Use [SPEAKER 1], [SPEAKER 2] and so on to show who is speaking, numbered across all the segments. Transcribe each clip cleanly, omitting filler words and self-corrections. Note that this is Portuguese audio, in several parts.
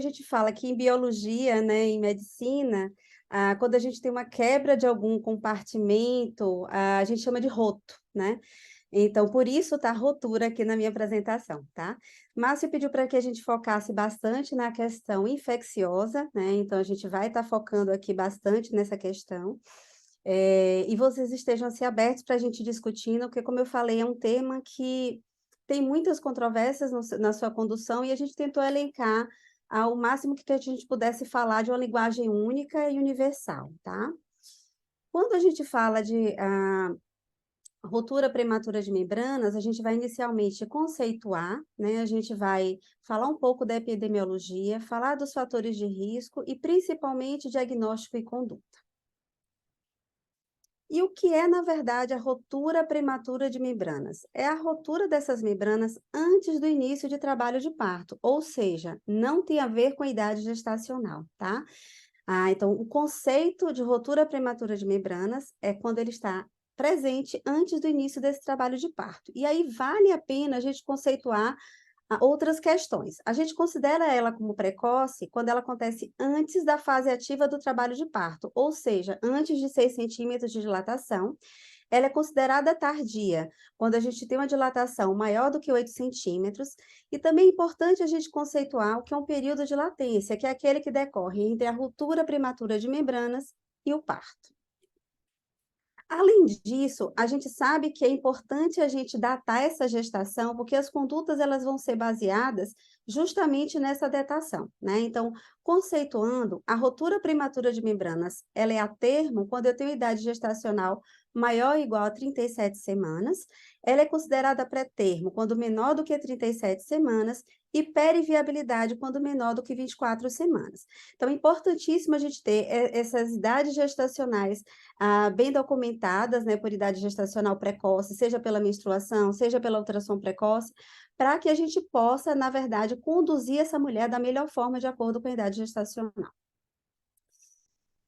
[SPEAKER 1] a gente fala que em biologia, né, em medicina, quando a gente tem uma quebra de algum compartimento, a gente chama de roto, né. Então, por isso tá rotura aqui na minha apresentação, tá. Márcio pediu para que a gente focasse bastante na questão infecciosa, né, então a gente vai estar focando aqui bastante nessa questão, e vocês estejam, assim, abertos para a gente discutindo, porque como eu falei, é um tema que tem muitas controvérsias no na sua condução e a gente tentou elencar ao máximo que a gente pudesse falar de uma linguagem única e universal, tá. Quando a gente fala de, ruptura prematura de membranas, a gente vai inicialmente conceituar, né, a gente vai falar um pouco da epidemiologia, falar dos fatores de risco e principalmente diagnóstico e conduta. E o que é, na verdade, a ruptura prematura de membranas? É a ruptura dessas membranas antes do início de trabalho de parto, ou seja, não tem a ver com a idade gestacional, tá? Então, o conceito de ruptura prematura de membranas é quando ele está presente antes do início desse trabalho de parto. E aí vale a pena a gente conceituar outras questões. A gente considera ela como precoce quando ela acontece antes da fase ativa do trabalho de parto, ou seja, antes de 6 centímetros de dilatação. Ela é considerada tardia, quando a gente tem uma dilatação maior do que 8 centímetros, e também é importante a gente conceituar o que é um período de latência, que é aquele que decorre entre a ruptura prematura de membranas e o parto. Além disso, a gente sabe que é importante a gente datar essa gestação, porque as condutas elas vão ser baseadas justamente nessa datação, né? Então, conceituando, a ruptura prematura de membranas, ela é a termo quando eu tenho idade gestacional maior ou igual a 37 semanas, ela é considerada pré-termo quando menor do que 37 semanas e periviabilidade quando menor do que 24 semanas. Então, é importantíssimo a gente ter essas idades gestacionais bem documentadas, né, por idade gestacional precoce, seja pela menstruação, seja pela ultrassom precoce, para que a gente possa, na verdade, conduzir essa mulher da melhor forma de acordo com a idade gestacional.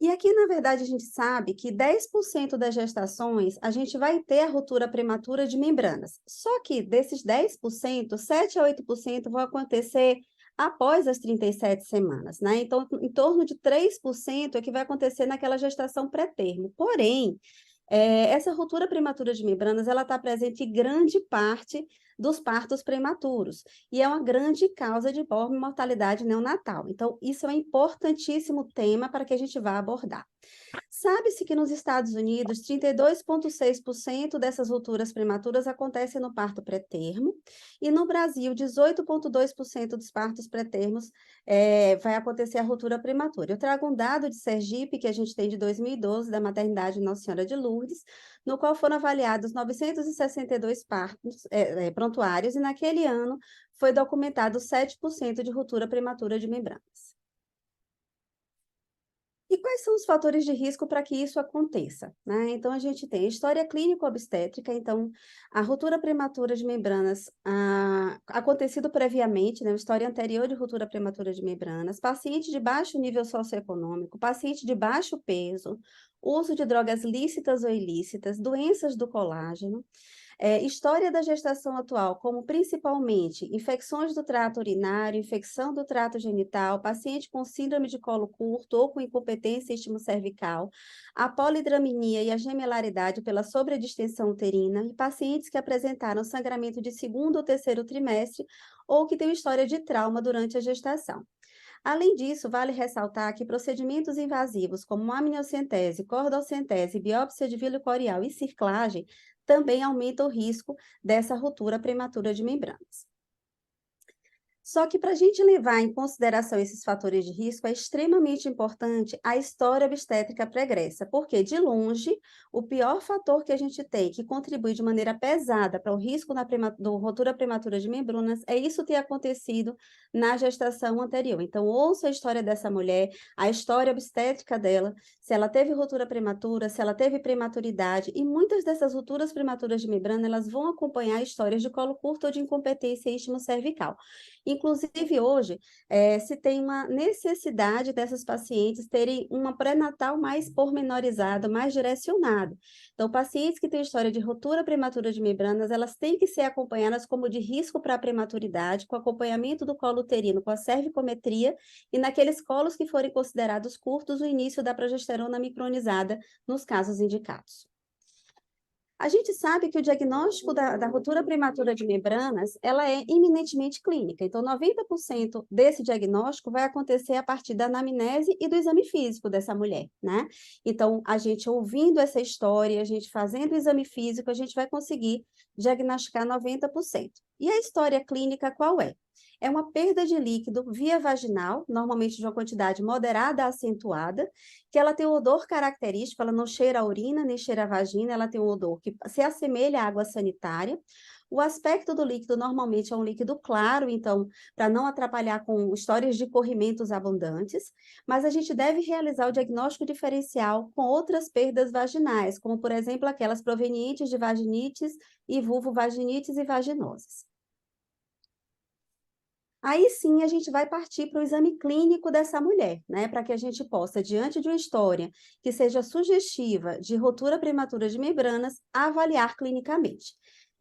[SPEAKER 1] E aqui, na verdade, a gente sabe que 10% das gestações a gente vai ter a ruptura prematura de membranas. Só que desses 10%, 7 a 8% vão acontecer após as 37 semanas, né? Então, em torno de 3% é que vai acontecer naquela gestação pré-termo. Porém, essa ruptura prematura de membranas, ela está presente em grande parte dos partos prematuros, e é uma grande causa de mortalidade neonatal. Então, isso é um importantíssimo tema para que a gente vá abordar. Sabe-se que nos Estados Unidos, 32,6% dessas rupturas prematuras acontecem no parto pré-termo, e no Brasil, 18,2% dos partos pré-termos vai acontecer a ruptura prematura. Eu trago um dado de Sergipe, que a gente tem de 2012, da maternidade Nossa Senhora de Lourdes, no qual foram avaliados 962 partos prontuários, e naquele ano foi documentado 7% de ruptura prematura de membranas. E quais são os fatores de risco para que isso aconteça, né? Então, a gente tem a história clínico-obstétrica, então, a ruptura prematura de membranas, acontecido previamente, né, uma história anterior de ruptura prematura de membranas, paciente de baixo nível socioeconômico, paciente de baixo peso, uso de drogas lícitas ou ilícitas, doenças do colágeno, história da gestação atual, como principalmente infecções do trato urinário, infecção do trato genital, paciente com síndrome de colo curto ou com incompetência cervical, a polidramia e a gemelaridade pela sobredistensão uterina e pacientes que apresentaram sangramento de segundo ou terceiro trimestre ou que têm história de trauma durante a gestação. Além disso, vale ressaltar que procedimentos invasivos como amniocentese, cordocentese, biópsia de víleo corial e circlagem também aumentam o risco dessa ruptura prematura de membranas. Só que para a gente levar em consideração esses fatores de risco, é extremamente importante a história obstétrica pregressa, porque, de longe, o pior fator que a gente tem, que contribui de maneira pesada para o risco da ruptura prematura de membranas, é isso ter acontecido na gestação anterior. Então, ouça a história dessa mulher, a história obstétrica dela, se ela teve ruptura prematura, se ela teve prematuridade, e muitas dessas rupturas prematuras de membrana, elas vão acompanhar histórias de colo curto ou de incompetência istmo-cervical. Inclusive, hoje, se tem uma necessidade dessas pacientes terem uma pré-natal mais pormenorizada, mais direcionada. Então, pacientes que têm história de ruptura prematura de membranas, elas têm que ser acompanhadas como de risco para a prematuridade, com acompanhamento do colo uterino, com a cervicometria, e naqueles colos que forem considerados curtos, o início da progesterona micronizada, nos casos indicados. A gente sabe que o diagnóstico da ruptura prematura de membranas, ela é eminentemente clínica. Então, 90% desse diagnóstico vai acontecer a partir da anamnese e do exame físico dessa mulher, né? Então, a gente ouvindo essa história, a gente fazendo o exame físico, a gente vai conseguir diagnosticar 90%. E a história clínica qual é? É uma perda de líquido via vaginal, normalmente de uma quantidade moderada a acentuada, que ela tem um odor característico, ela não cheira a urina, nem cheira a vagina, ela tem um odor que se assemelha à água sanitária. O aspecto do líquido normalmente é um líquido claro, então, para não atrapalhar com histórias de corrimentos abundantes, mas a gente deve realizar o diagnóstico diferencial com outras perdas vaginais, como, por exemplo, aquelas provenientes de vaginites e vulvovaginites e vaginoses. Aí sim a gente vai partir para o exame clínico dessa mulher, né? Para que a gente possa, diante de uma história que seja sugestiva de ruptura prematura de membranas, avaliar clinicamente.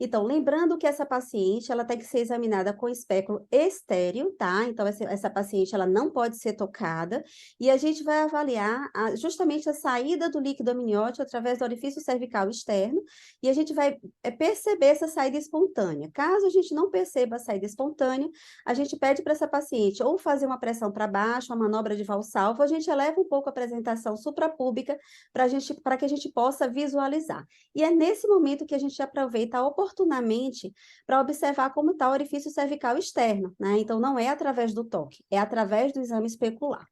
[SPEAKER 1] Então, lembrando que essa paciente, ela tem que ser examinada com espéculo estéril, tá? Então, essa paciente, ela não pode ser tocada, e a gente vai avaliar justamente a saída do líquido amniótico através do orifício cervical externo, e a gente vai perceber essa saída espontânea. Caso a gente não perceba a saída espontânea, a gente pede para essa paciente ou fazer uma pressão para baixo, uma manobra de Valsalva, a gente eleva um pouco a apresentação suprapúbica para que a gente possa visualizar. E é nesse momento que a gente aproveita oportunamente para observar como está o orifício cervical externo, né? Então, não é através do toque, é através do exame especular.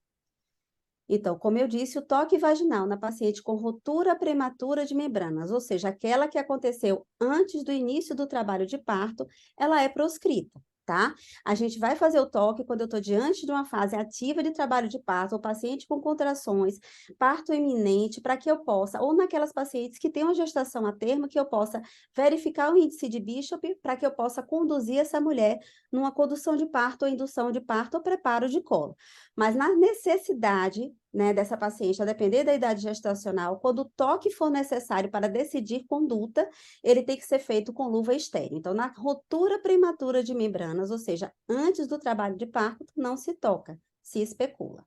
[SPEAKER 1] Então, como eu disse, o toque vaginal na paciente com ruptura prematura de membranas, ou seja, aquela que aconteceu antes do início do trabalho de parto, ela é proscrita, tá? A gente vai fazer o toque quando eu estou diante de uma fase ativa de trabalho de parto, ou paciente com contrações, parto iminente, para que eu possa, ou naquelas pacientes que têm uma gestação a termo, que eu possa verificar o índice de Bishop, para que eu possa conduzir essa mulher numa condução de parto, ou indução de parto, ou preparo de colo. Mas na necessidade, né, dessa paciente, a depender da idade gestacional, quando o toque for necessário para decidir conduta, ele tem que ser feito com luva estéril. Então, na ruptura prematura de membranas, ou seja, antes do trabalho de parto, não se toca, se especula.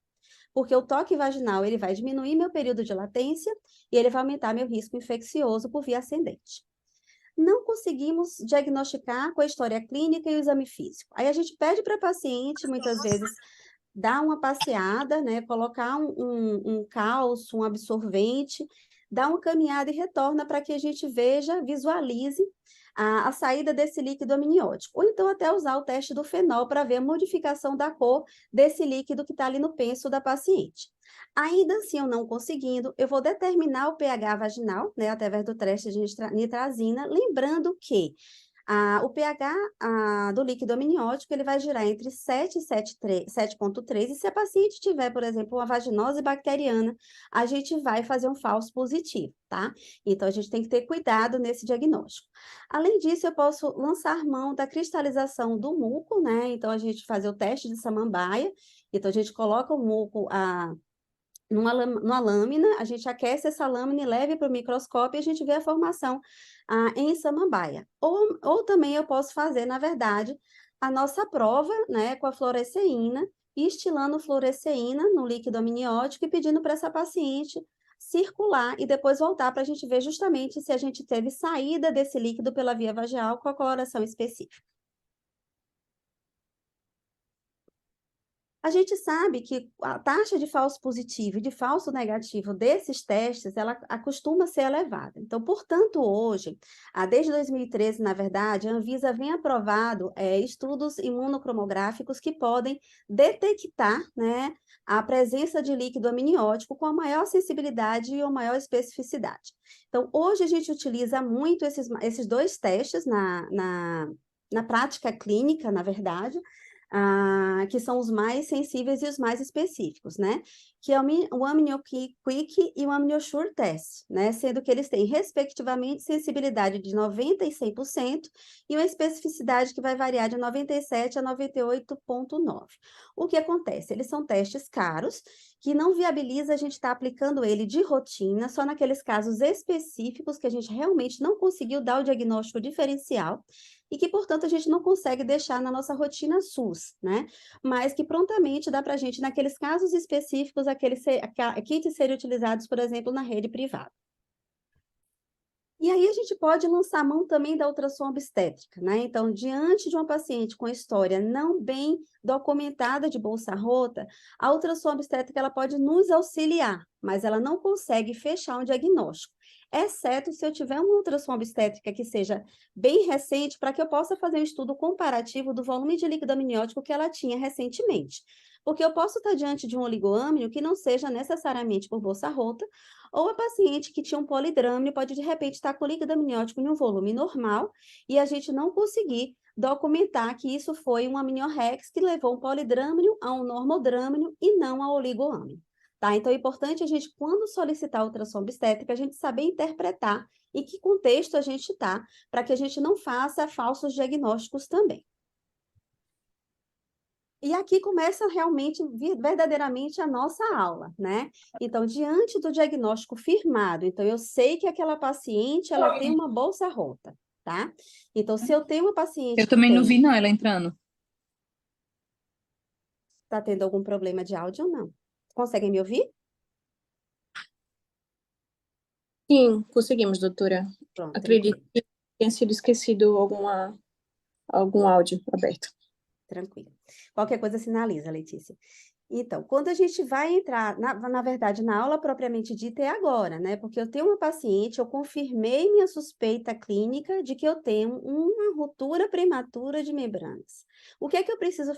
[SPEAKER 1] Porque o toque vaginal, ele vai diminuir meu período de latência e ele vai aumentar meu risco infeccioso por via ascendente. Não conseguimos diagnosticar com a história clínica e o exame físico. Aí a gente pede para a paciente, muitas vezes, dar uma passeada, né? Colocar um calço, um absorvente, dar uma caminhada e retorna para que a gente veja, visualize a saída desse líquido amniótico. Ou então até usar o teste do fenol para ver a modificação da cor desse líquido que está ali no penso da paciente. Ainda assim, eu não conseguindo, eu vou determinar o pH vaginal, né, através do teste de nitrazina, lembrando que o pH do líquido amniótico ele vai girar entre 7 e 7,3, e se a paciente tiver, por exemplo, uma vaginose bacteriana, a gente vai fazer um falso positivo, tá? Então, a gente tem que ter cuidado nesse diagnóstico. Além disso, eu posso lançar mão da cristalização do muco, né? Então, a gente fazer o teste de samambaia, então a gente coloca o muco numa lâmina, a gente aquece essa lâmina e leva para o microscópio e a gente vê a formação em samambaia. Ou também eu posso fazer, na verdade, a nossa prova, né, com a fluoresceína, e estilando fluoresceína no líquido amniótico e pedindo para essa paciente circular e depois voltar para a gente ver justamente se a gente teve saída desse líquido pela via vaginal com a coloração específica. A gente sabe que a taxa de falso positivo e de falso negativo desses testes, ela costuma ser elevada. Então, portanto, hoje, desde 2013, na verdade, a Anvisa vem aprovado estudos imunocromográficos que podem detectar, né, a presença de líquido amniótico com a maior sensibilidade e a maior especificidade. Então, hoje a gente utiliza muito esses dois testes na prática clínica, na verdade, que são os mais sensíveis e os mais específicos, né? Que é o AmnioQuick e o AmnioSure Test, né? Sendo que eles têm, respectivamente, sensibilidade de 90% e 100% e uma especificidade que vai variar de 97 a 98,9. O que acontece? Eles são testes caros, que não viabiliza a gente estar aplicando ele de rotina, só naqueles casos específicos que a gente realmente não conseguiu dar o diagnóstico diferencial, e que, portanto, a gente não consegue deixar na nossa rotina SUS, né? Mas que prontamente dá para a gente, naqueles casos específicos, aqueles kits serem utilizados, por exemplo, na rede privada. E aí a gente pode lançar mão também da ultrassom obstétrica, né? Então, diante de uma paciente com história não bem documentada de bolsa rota, a ultrassom obstétrica ela pode nos auxiliar, mas ela não consegue fechar um diagnóstico, exceto se eu tiver uma ultrassom obstétrica que seja bem recente, para que eu possa fazer um estudo comparativo do volume de líquido amniótico que ela tinha recentemente. Porque eu posso estar diante de um oligoâmnio que não seja necessariamente por bolsa rota, ou a paciente que tinha um polidrâmino pode, de repente, estar com líquido amniótico em um volume normal e a gente não conseguir documentar que isso foi um amniorrex que levou um polidrâmino a um normodrâmino e não a oligoâmnio. Tá? Então, é importante a gente, quando solicitar a ultrassom obstétrica, a gente saber interpretar em que contexto a gente está, para que a gente não faça falsos diagnósticos também. E aqui começa realmente, verdadeiramente, a nossa aula, né? Então, diante do diagnóstico firmado, então eu sei que aquela paciente, ela tem uma bolsa rota, tá? Então, se eu tenho uma paciente
[SPEAKER 2] Eu
[SPEAKER 1] que
[SPEAKER 2] também não
[SPEAKER 1] tem,
[SPEAKER 2] vi, não, ela entrando.
[SPEAKER 1] tá tendo algum problema de áudio ou não? Conseguem me ouvir?
[SPEAKER 3] Sim, conseguimos, doutora.
[SPEAKER 1] Pronto,
[SPEAKER 3] Acredito
[SPEAKER 1] tranquilo,
[SPEAKER 3] que tenha sido esquecido algum áudio aberto.
[SPEAKER 1] tranquilo. Qualquer coisa sinaliza, Letícia. Então, quando a gente vai entrar, na verdade, na aula propriamente dita é agora, né? Porque eu tenho uma paciente, eu confirmei minha suspeita clínica de que eu tenho uma ruptura prematura de membranas. O que é que eu preciso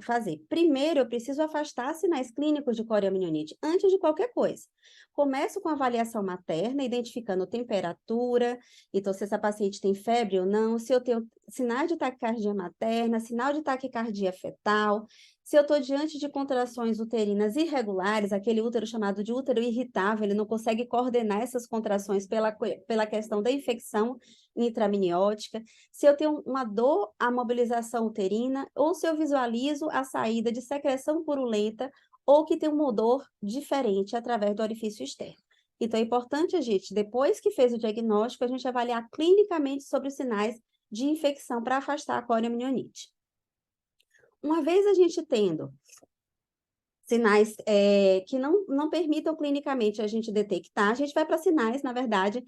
[SPEAKER 1] fazer? Primeiro, eu preciso afastar sinais clínicos de corioamnionites, antes de qualquer coisa. Começo com a avaliação materna, identificando temperatura, então se essa paciente tem febre ou não, se eu tenho sinais de taquicardia materna, sinal de taquicardia fetal, se eu estou diante de contrações uterinas irregulares, aquele útero chamado de útero irritável, ele não consegue coordenar essas contrações pela questão da infecção intramniótica, se eu tenho uma dor à mobilização uterina, ou se eu visualizo a saída de secreção purulenta, ou que tem um odor diferente através do orifício externo. Então, é importante a gente, depois que fez o diagnóstico, a gente avaliar clinicamente sobre os sinais de infecção para afastar a corioamnioniite. Uma vez a gente tendo sinais que não permitam clinicamente a gente detectar, a gente vai para sinais, na verdade,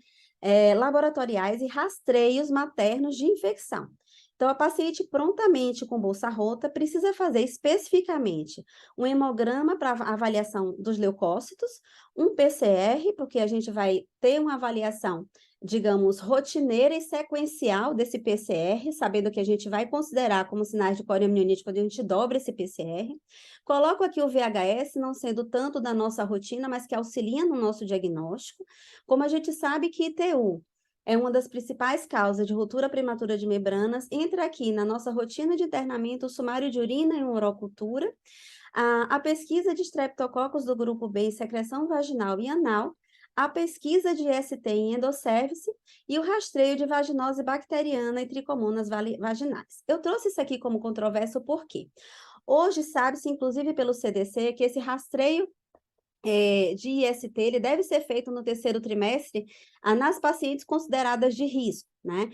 [SPEAKER 1] laboratoriais e rastreios maternos de infecção. Então, a paciente prontamente com bolsa rota precisa fazer especificamente um hemograma para avaliação dos leucócitos, um PCR, porque a gente vai ter uma avaliação, digamos, rotineira e sequencial desse PCR, sabendo que a gente vai considerar como sinais de corioamnionites quando a gente dobra esse PCR. Coloco aqui o VHS, não sendo tanto da nossa rotina, mas que auxilia no nosso diagnóstico. Como a gente sabe que ITU é uma das principais causas de ruptura prematura de membranas, entra aqui na nossa rotina de internamento o sumário de urina e urocultura, a pesquisa de streptococcus do grupo B em secreção vaginal e anal, a pesquisa de ST em endosservice e o rastreio de vaginose bacteriana e tricomonas vaginais. Eu trouxe isso aqui como controverso por quê? Hoje sabe-se, inclusive pelo CDC, que esse rastreio de IST ele deve ser feito no terceiro trimestre nas pacientes consideradas de risco, né?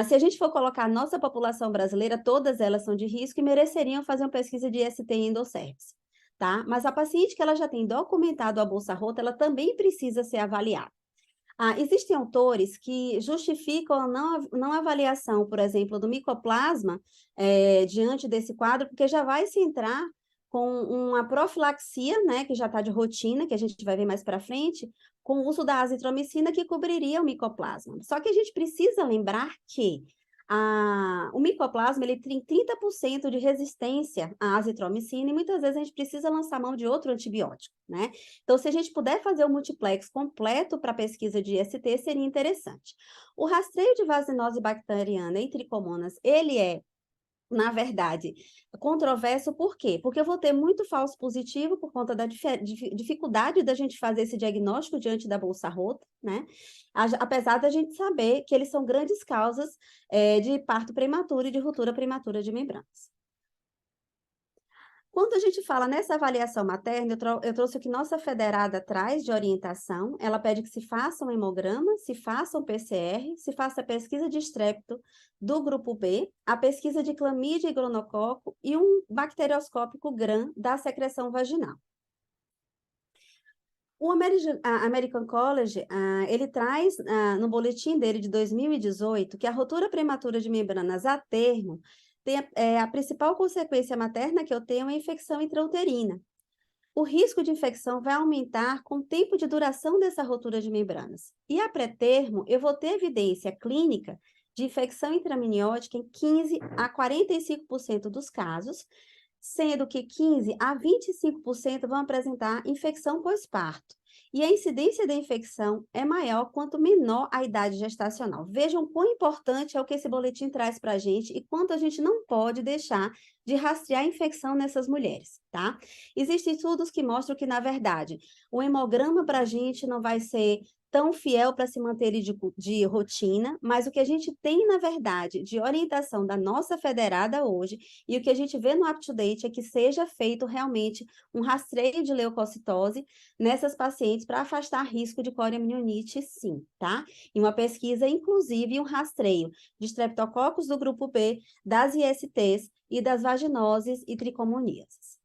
[SPEAKER 1] Se a gente for colocar a nossa população brasileira, todas elas são de risco e mereceriam fazer uma pesquisa de IST em endosservice, tá? Mas a paciente que ela já tem documentado a bolsa rota, ela também precisa ser avaliada. Existem autores que justificam a não avaliação, por exemplo, do micoplasma diante desse quadro, porque já vai se entrar com uma profilaxia, né, que já está de rotina, que a gente vai ver mais para frente, com o uso da azitromicina que cobriria o micoplasma. Só que a gente precisa lembrar que o micoplasma ele tem 30% de resistência à azitromicina e muitas vezes a gente precisa lançar mão de outro antibiótico, né? Então, se a gente puder fazer o multiplex completo para a pesquisa de IST, seria interessante. O rastreio de vasinose bacteriana em tricomonas, ele é na verdade, controverso por quê? Porque eu vou ter muito falso positivo por conta da dificuldade da gente fazer esse diagnóstico diante da bolsa rota, né? Apesar da gente saber que eles são grandes causas de parto prematuro e de ruptura prematura de membranas. Quando a gente fala nessa avaliação materna, eu trouxe o que nossa federada traz de orientação. Ela pede que se faça um hemograma, se faça um PCR, se faça a pesquisa de estrépito do grupo B, a pesquisa de clamídia e gonococo e um bacterioscópico GRAM da secreção vaginal. O American College, ele traz no boletim dele de 2018 que a ruptura prematura de membranas a termo tem a principal consequência materna que eu tenho é a infecção intrauterina. O risco de infecção vai aumentar com o tempo de duração dessa ruptura de membranas. E a pré-termo, eu vou ter evidência clínica de infecção intramniótica em 15 a 45% dos casos, sendo que 15 a 25% vão apresentar infecção pós-parto. E a incidência da infecção é maior quanto menor a idade gestacional. Vejam quão importante é o que esse boletim traz para a gente e quanto a gente não pode deixar de rastrear a infecção nessas mulheres, tá? Existem estudos que mostram que, na verdade, o hemograma para a gente não vai ser tão fiel para se manter ele de rotina, mas o que a gente tem, na verdade, de orientação da nossa federada hoje e o que a gente vê no UpToDate é que seja feito realmente um rastreio de leucocitose nessas pacientes para afastar risco de coriamnionites, sim, tá? E uma pesquisa, inclusive, um rastreio de streptococcus do grupo B, das ISTs e das vaginoses e tricomoníases.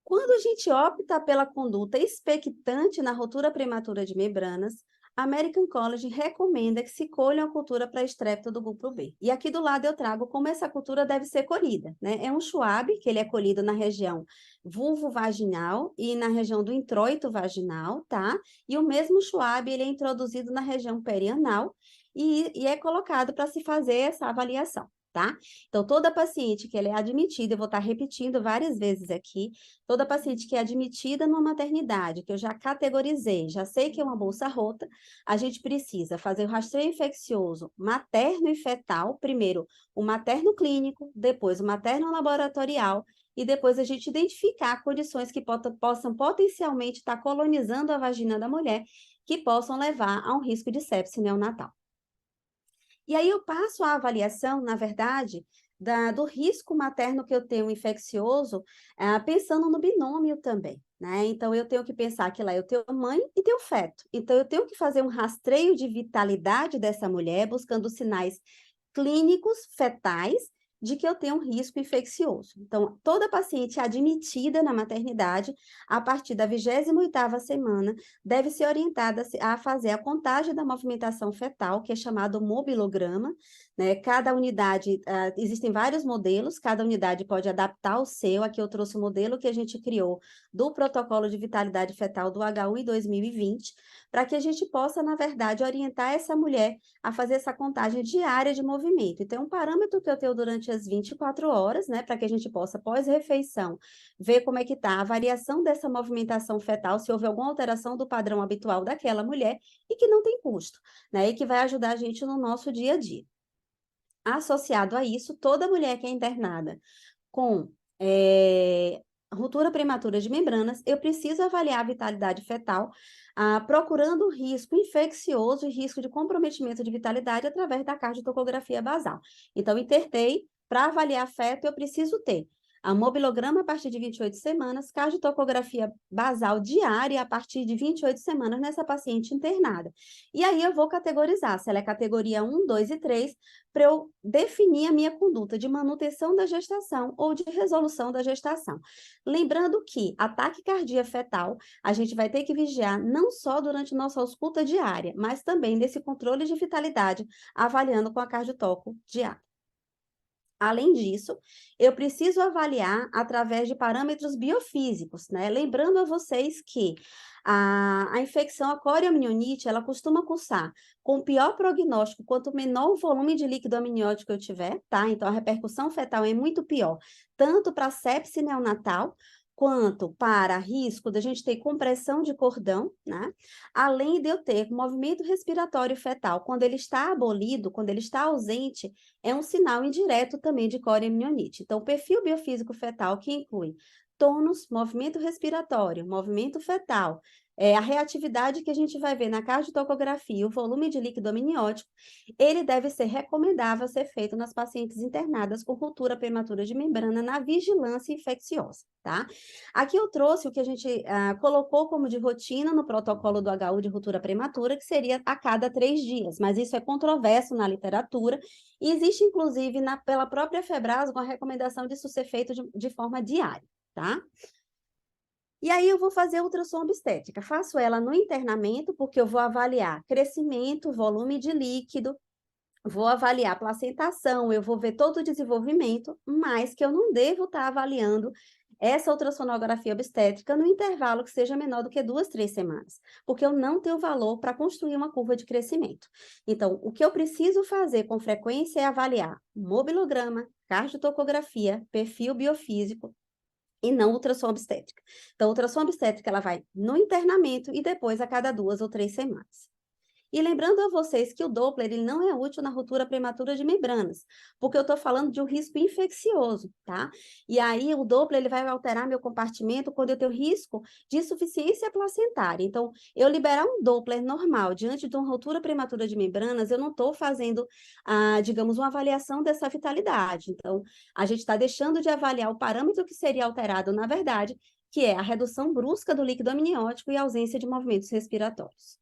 [SPEAKER 1] Quando a gente opta pela conduta expectante na ruptura prematura de membranas, a American College recomenda que se colha a cultura para estrépito do grupo B. E aqui do lado eu trago como essa cultura deve ser colhida, né? É um Schwab, que ele é colhido na região vulvovaginal e na região do introito vaginal, tá? E o mesmo Schwab, ele é introduzido na região perianal e é colocado para se fazer essa avaliação, tá? Então, toda paciente que ela é admitida, eu vou estar repetindo várias vezes aqui, toda paciente que é admitida numa maternidade, que eu já categorizei, já sei que é uma bolsa rota, a gente precisa fazer o rastreio infeccioso materno e fetal, primeiro o materno clínico, depois o materno laboratorial, e depois a gente identificar condições que possam potencialmente estar colonizando a vagina da mulher, que possam levar a um risco de sepse neonatal. E aí eu passo a avaliação, na verdade, do risco materno que eu tenho infeccioso, pensando no binômio também, né? Então, eu tenho que pensar que lá eu tenho mãe e tenho feto. Então, eu tenho que fazer um rastreio de vitalidade dessa mulher, buscando sinais clínicos fetais de que eu tenho um risco infeccioso. Então, toda paciente admitida na maternidade, a partir da 28ª semana, deve ser orientada a fazer a contagem da movimentação fetal, que é chamado mobilograma, né? Cada unidade, existem vários modelos, cada unidade pode adaptar o seu. Aqui eu trouxe o modelo que a gente criou do protocolo de vitalidade fetal do H1 em 2020, para que a gente possa, na verdade, orientar essa mulher a fazer essa contagem diária de movimento. Então, um parâmetro que eu tenho durante as 24 horas, né, para que a gente possa, pós-refeição, ver como é que está a variação dessa movimentação fetal, se houve alguma alteração do padrão habitual daquela mulher e que não tem custo, né, e que vai ajudar a gente no nosso dia a dia. Associado a isso, toda mulher que é internada com ruptura prematura de membranas, eu preciso avaliar a vitalidade fetal, procurando risco infeccioso e risco de comprometimento de vitalidade através da cardiotocografia basal. Então, internei, para avaliar feto, eu preciso ter a mobilograma a partir de 28 semanas, cardiotocografia basal diária a partir de 28 semanas nessa paciente internada. E aí eu vou categorizar se ela é categoria 1, 2 e 3, para eu definir a minha conduta de manutenção da gestação ou de resolução da gestação. Lembrando que ataque cardíaco fetal, a gente vai ter que vigiar não só durante nossa ausculta diária, mas também nesse controle de vitalidade, avaliando com a cardiotoco diária. Além disso, eu preciso avaliar através de parâmetros biofísicos, né? Lembrando a vocês que a infecção, a coriamnionites, ela costuma cursar com pior prognóstico quanto menor o volume de líquido amniótico eu tiver, tá? Então, a repercussão fetal é muito pior, tanto para sepse neonatal, quanto para risco da gente ter compressão de cordão, né? Além de eu ter movimento respiratório fetal. Quando ele está abolido, quando ele está ausente, é um sinal indireto também de coriamnioniite. Então, o perfil biofísico fetal, que inclui tônus, movimento respiratório, movimento fetal, a reatividade que a gente vai ver na cardiotocografia, o volume de líquido amniótico, ele deve ser recomendável ser feito nas pacientes internadas com ruptura prematura de membrana na vigilância infecciosa, tá? Aqui eu trouxe o que a gente colocou como de rotina no protocolo do HU de ruptura prematura, que seria a cada 3 dias, mas isso é controverso na literatura, e existe, inclusive, pela própria Febrasgo, uma recomendação disso ser feito de forma diária, tá? E aí eu vou fazer ultrassom obstétrica. Faço ela no internamento, porque eu vou avaliar crescimento, volume de líquido, vou avaliar placentação, eu vou ver todo o desenvolvimento, mas que eu não devo estar avaliando essa ultrassonografia obstétrica no intervalo que seja menor do que 2, 3 semanas, porque eu não tenho valor para construir uma curva de crescimento. Então, o que eu preciso fazer com frequência é avaliar mobilograma, cardiotocografia, perfil biofísico, e não ultrassom obstétrica. Então, a ultrassom obstétrica, ela vai no internamento e depois a cada 2 ou 3 semanas. E lembrando a vocês que o Doppler ele não é útil na ruptura prematura de membranas, porque eu estou falando de um risco infeccioso, tá? E aí o Doppler ele vai alterar meu compartimento quando eu tenho risco de insuficiência placentária. Então, eu liberar um Doppler normal diante de uma ruptura prematura de membranas, eu não estou fazendo, digamos, uma avaliação dessa vitalidade. Então, a gente está deixando de avaliar o parâmetro que seria alterado, na verdade, que é a redução brusca do líquido amniótico e a ausência de movimentos respiratórios.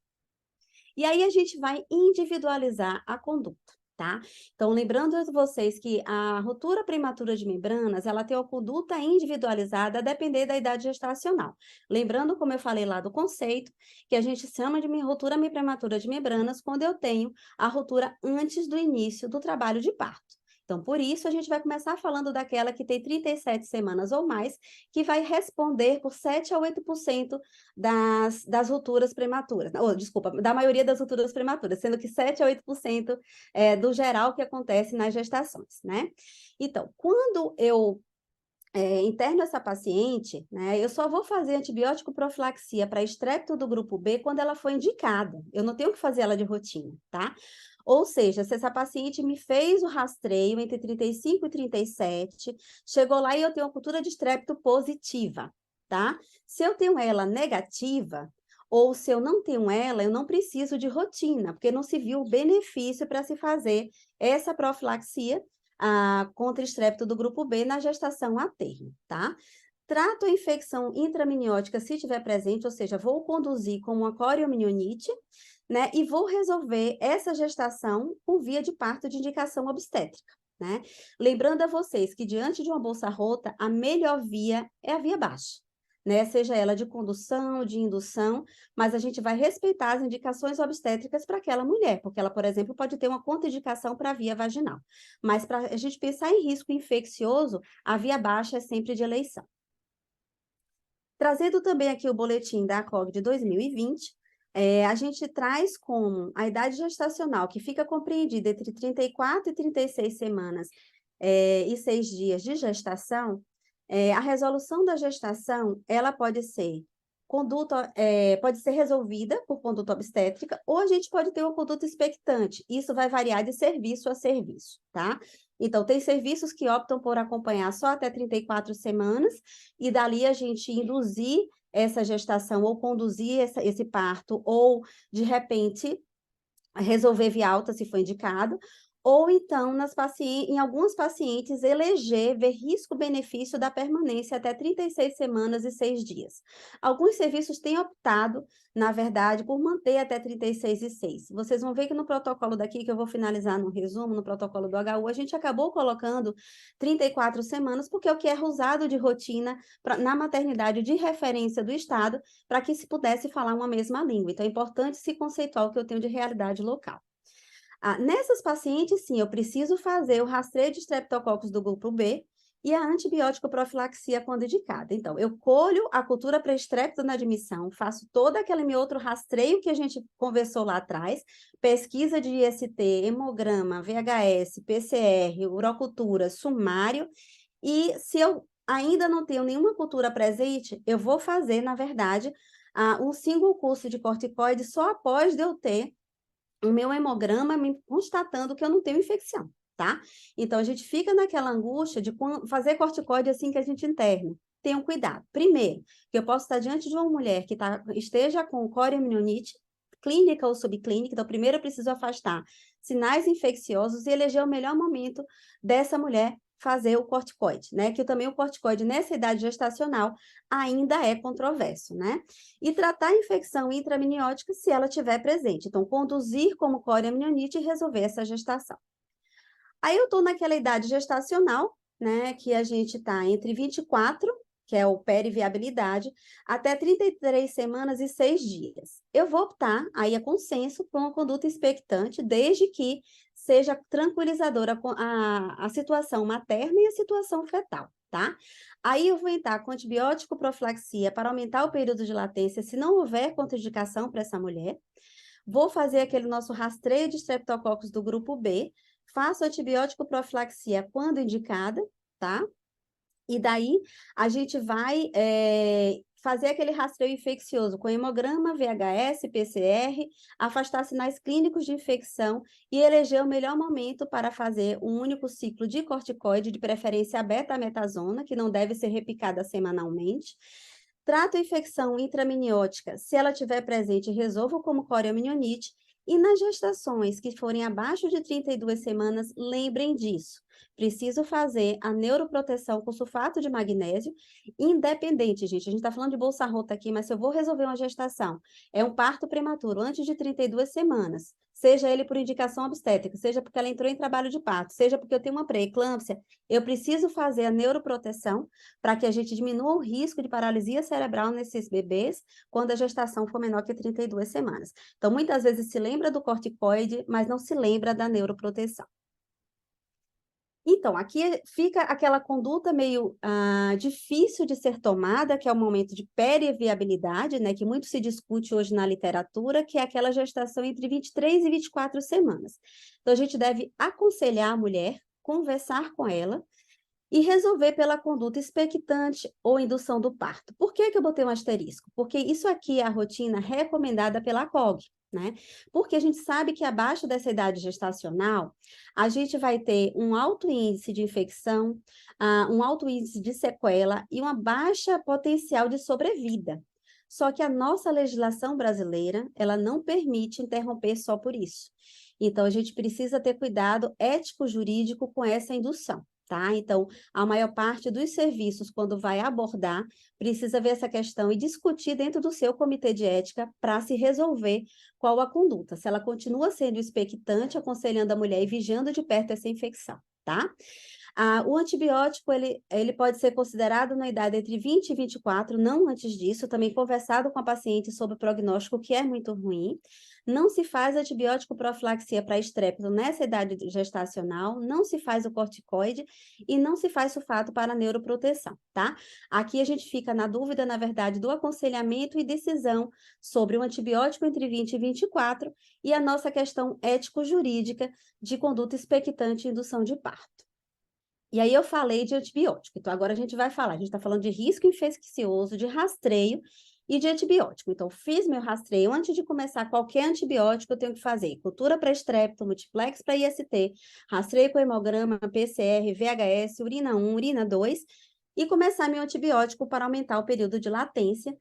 [SPEAKER 1] E aí a gente vai individualizar a conduta, tá? Então, lembrando a vocês que a ruptura prematura de membranas, ela tem uma conduta individualizada a depender da idade gestacional. Lembrando, como eu falei lá do conceito, que a gente chama de ruptura prematura de membranas quando eu tenho a ruptura antes do início do trabalho de parto. Então, por isso, a gente vai começar falando daquela que tem 37 semanas ou mais, que vai responder por 7 a 8% das rupturas prematuras, desculpa, da maioria das rupturas prematuras, sendo que 7 a 8% do geral que acontece nas gestações, né? Então, quando eu interno essa paciente, né, eu só vou fazer antibiótico profilaxia para estrepto do grupo B quando ela for indicada. Eu não tenho que fazer ela de rotina, tá? Ou seja, se essa paciente me fez o rastreio entre 35 e 37, chegou lá e eu tenho uma cultura de estrepto positiva, tá? Se eu tenho ela negativa, ou se eu não tenho ela, eu não preciso de rotina, porque não se viu o benefício para se fazer essa profilaxia contra estrepto do grupo B na gestação a termo, tá? Trato a infecção intraminiótica se estiver presente, ou seja, vou conduzir com uma coriamnioniite, né? E vou resolver essa gestação por via de parto de indicação obstétrica, né? Lembrando a vocês que diante de uma bolsa rota, a melhor via é a via baixa, né? Seja ela de condução, de indução, mas a gente vai respeitar as indicações obstétricas para aquela mulher, porque ela, por exemplo, pode ter uma contraindicação para a via vaginal. Mas para a gente pensar em risco infeccioso, a via baixa é sempre de eleição. Trazendo também aqui o boletim da ACOG de 2020, a gente traz como a idade gestacional, que fica compreendida entre 34 e 36 semanas e 6 dias de gestação, a resolução da gestação, ela pode ser pode ser resolvida por conduta obstétrica, ou a gente pode ter uma conduta expectante. Isso vai variar de serviço a serviço, tá? Então, tem serviços que optam por acompanhar só até 34 semanas, e dali a gente induzir essa gestação, ou conduzir esse parto, ou, de repente, resolver via alta, se for indicado, ou então, em alguns pacientes, eleger, ver risco-benefício da permanência até 36 semanas e 6 dias. Alguns serviços têm optado, na verdade, por manter até 36 e 6. Vocês vão ver que no protocolo daqui, que eu vou finalizar no resumo, no protocolo do HU, a gente acabou colocando 34 semanas, porque é o que é usado de rotina na maternidade de referência do Estado, para que se pudesse falar uma mesma língua. Então, é importante se conceituar o que eu tenho de realidade local. Nessas pacientes, sim, eu preciso fazer o rastreio de estreptococcus do grupo B e a antibiótico profilaxia quando indicada. Então, eu colho a cultura pré-estrepto na admissão, faço todo aquele meu outro rastreio que a gente conversou lá atrás, pesquisa de IST, hemograma, VHS, PCR, urocultura, sumário, e se eu ainda não tenho nenhuma cultura presente, eu vou fazer, na verdade, um single curso de corticoide só após de eu ter o meu hemograma me constatando que eu não tenho infecção, tá? Então, a gente fica naquela angústia de fazer corticoide assim que a gente interna. Tenham cuidado. Primeiro, que eu posso estar diante de uma mulher que esteja com coriomielite, clínica ou subclínica, então primeiro eu preciso afastar sinais infecciosos e eleger o melhor momento dessa mulher fazer o corticoide, né? Que também o corticoide nessa idade gestacional ainda é controverso, né? E tratar a infecção intraamniótica se ela estiver presente. Então, conduzir como corioamnioniite e resolver essa gestação. Aí eu estou naquela idade gestacional, né, que a gente está entre 24, que é o periviabilidade, até 33 semanas e 6 dias. Eu vou optar, aí é consenso, por uma conduta expectante, desde que seja tranquilizadora a situação materna e a situação fetal, tá? Aí eu vou entrar com antibiótico profilaxia para aumentar o período de latência, se não houver contraindicação para essa mulher. Vou fazer aquele nosso rastreio de streptococcus do grupo B, faço antibiótico profilaxia quando indicada, tá? E daí a gente vai fazer aquele rastreio infeccioso com hemograma, VHS, PCR, afastar sinais clínicos de infecção e eleger o melhor momento para fazer um único ciclo de corticoide, de preferência a betametasona, que não deve ser repicada semanalmente. Trato a infecção intraamniótica, se ela estiver presente, resolvo como corioamnioniite. E nas gestações que forem abaixo de 32 semanas, lembrem disso. Preciso fazer a neuroproteção com sulfato de magnésio, independente, gente. A gente está falando de bolsa rota aqui, mas se eu vou resolver uma gestação, é um parto prematuro antes de 32 semanas, seja ele por indicação obstétrica, seja porque ela entrou em trabalho de parto, seja porque eu tenho uma pré-eclâmpsia, eu preciso fazer a neuroproteção para que a gente diminua o risco de paralisia cerebral nesses bebês quando a gestação for menor que 32 semanas. Então, muitas vezes se lembra do corticoide, mas não se lembra da neuroproteção. Então, aqui fica aquela conduta meio difícil de ser tomada, que é o momento de periviabilidade, né, que muito se discute hoje na literatura, que é aquela gestação entre 23 e 24 semanas. Então, a gente deve aconselhar a mulher, conversar com ela, e resolver pela conduta expectante ou indução do parto. Por que que eu botei um asterisco? Porque isso aqui é a rotina recomendada pela COG, né? Porque a gente sabe que abaixo dessa idade gestacional, a gente vai ter um alto índice de infecção, um alto índice de sequela e uma baixa potencial de sobrevida. Só que a nossa legislação brasileira, ela não permite interromper só por isso. Então, a gente precisa ter cuidado ético-jurídico com essa indução. Tá? Então, a maior parte dos serviços, quando vai abordar, precisa ver essa questão e discutir dentro do seu comitê de ética para se resolver qual a conduta. Se ela continua sendo expectante, aconselhando a mulher e vigiando de perto essa infecção, tá? O antibiótico, ele pode ser considerado na idade entre 20 e 24, não antes disso, também conversado com a paciente sobre o prognóstico, que é muito ruim. Não se faz antibiótico profilaxia para estrépito nessa idade gestacional, não se faz o corticoide e não se faz sulfato para neuroproteção, tá? Aqui a gente fica na dúvida, na verdade, do aconselhamento e decisão sobre o antibiótico entre 20 e 24 e a nossa questão ético-jurídica de conduta expectante e indução de parto. E aí eu falei de antibiótico, então agora a gente vai falar, a gente está falando de risco infeccioso, de rastreio e de antibiótico. Então, fiz meu rastreio, antes de começar qualquer antibiótico, eu tenho que fazer cultura para estrépito, multiplex para IST, rastreio com hemograma, PCR, VHS, urina 1, urina 2, e começar meu antibiótico para aumentar o período de latência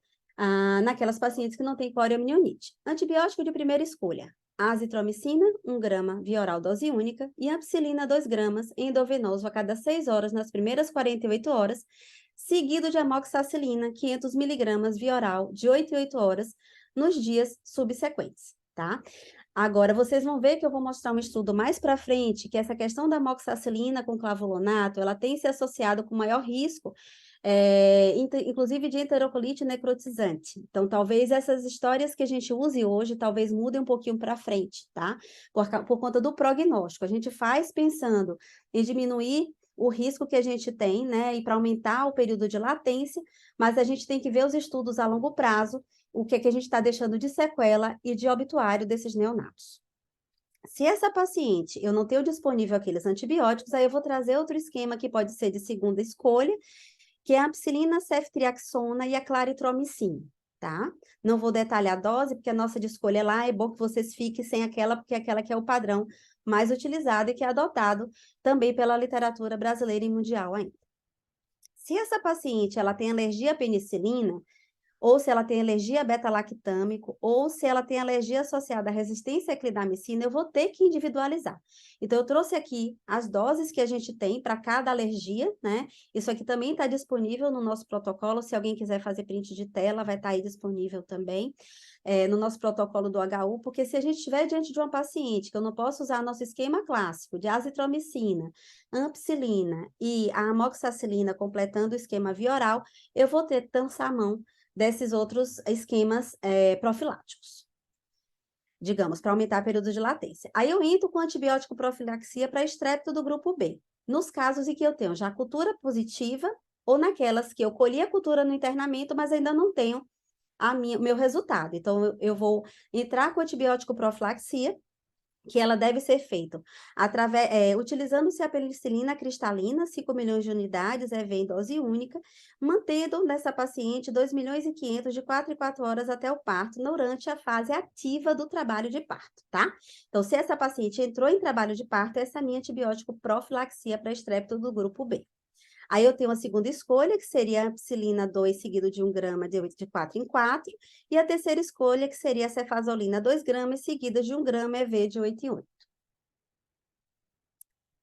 [SPEAKER 1] naquelas pacientes que não têm corioamnioniite. Antibiótico de primeira escolha, azitromicina, 1 grama, via oral dose única, e ampicilina, 2 gramas, endovenoso a cada 6 horas nas primeiras 48 horas, seguido de amoxicilina, 500 miligramas, via oral, de 8 em 8 horas, nos dias subsequentes, tá? Agora, vocês vão ver que eu vou mostrar um estudo mais para frente, que essa questão da amoxicilina com clavulato, ela tem se associado com maior risco, inclusive de enterocolite necrotizante. Então, talvez essas histórias que a gente use hoje, talvez mudem um pouquinho para frente, tá? Por conta do prognóstico. A gente faz pensando em diminuir o risco que a gente tem, né, e para aumentar o período de latência, mas a gente tem que ver os estudos a longo prazo, o que a gente está deixando de sequela e de obituário desses neonatos. Se essa paciente eu não tenho disponível aqueles antibióticos, aí eu vou trazer outro esquema que pode ser de segunda escolha, que é a ampicilina, ceftriaxona e a claritromicina, tá? Não vou detalhar a dose, porque a nossa de escolha lá é bom que vocês fiquem sem aquela, porque é aquela que é o padrão mais utilizado e que é adotado também pela literatura brasileira e mundial ainda. Se essa paciente ela tem alergia à penicilina, ou se ela tem alergia a beta-lactâmico, ou se ela tem alergia associada à resistência à clindamicina, eu vou ter que individualizar. Então, eu trouxe aqui as doses que a gente tem para cada alergia, né? Isso aqui também está disponível no nosso protocolo, se alguém quiser fazer print de tela, vai estar aí disponível também, no nosso protocolo do HU, porque se a gente estiver diante de uma paciente que eu não posso usar nosso esquema clássico de azitromicina, ampicilina e a amoxicilina completando o esquema via oral, eu vou ter que lançar a mão desses outros esquemas profiláticos, digamos, para aumentar o período de latência. Aí eu entro com antibiótico profilaxia para estrépito do grupo B, nos casos em que eu tenho já cultura positiva ou naquelas que eu colhi a cultura no internamento, mas ainda não tenho o meu resultado. Então, eu vou entrar com antibiótico profilaxia, que ela deve ser feita utilizando-se a penicilina cristalina, 5 milhões de unidades, EV em dose única, mantendo nessa paciente 2 milhões e 500 de 4 em 4 horas até o parto, durante a fase ativa do trabalho de parto, tá? Então, se essa paciente entrou em trabalho de parto, essa é a minha antibiótico profilaxia para estrépito do grupo B. Aí eu tenho a segunda escolha, que seria a ampicilina 2 seguido de 1 grama de 4 em 4, e a terceira escolha, que seria a cefazolina 2 gramas seguida de 1 grama EV de 8 em 8.